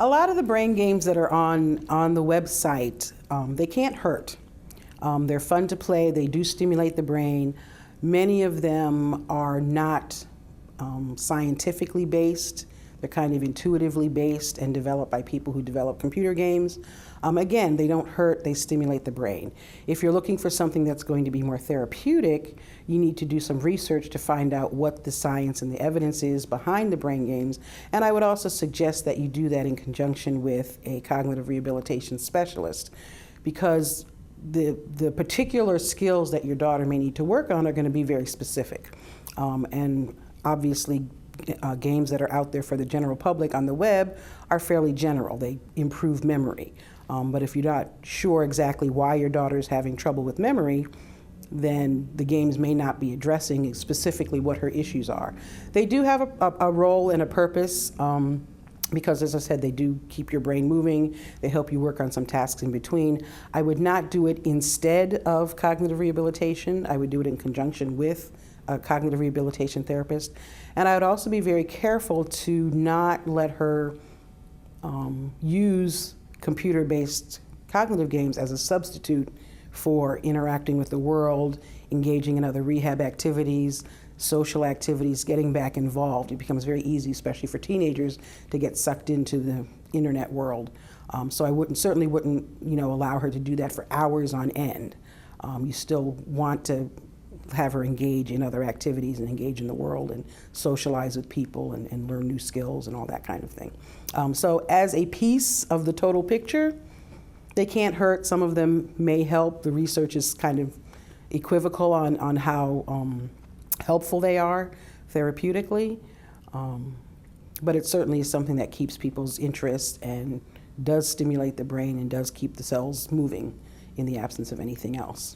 A lot of the brain games that are on the website, they can't hurt. They're fun to play. They do stimulate the brain. Many of them are not scientifically based. They're kind of intuitively based and developed by people who develop computer games. Again, they don't hurt, they stimulate the brain. If you're looking for something that's going to be more therapeutic, you need to do some research to find out what the science and the evidence is behind the brain games. And I would also suggest that you do that in conjunction with a cognitive rehabilitation specialist, because the particular skills that your daughter may need to work on are going to be very specific. And obviously, games that are out there for the general public on the web are fairly general. They improve memory. But if you're not sure exactly why your daughter is having trouble with memory, then the games may not be addressing specifically what her issues are. They do have a role and a purpose, because, as I said, they do keep your brain moving. They help you work on some tasks in between. I would not do it instead of cognitive rehabilitation. I would do it in conjunction with a cognitive rehabilitation therapist. And I would also be very careful to not let her use computer-based cognitive games as a substitute for interacting with the world, engaging in other rehab activities, social activities, getting back involved. It becomes very easy, especially for teenagers, to get sucked into the internet world. So I certainly wouldn't, allow her to do that for hours on end. You still want to have her engage in other activities and engage in the world and socialize with people and learn new skills and all that kind of thing. So as a piece of the total picture, they can't hurt. Some of them may help. The research is kind of equivocal on how helpful they are therapeutically. But it certainly is something that keeps people's interest and does stimulate the brain and does keep the cells moving in the absence of anything else.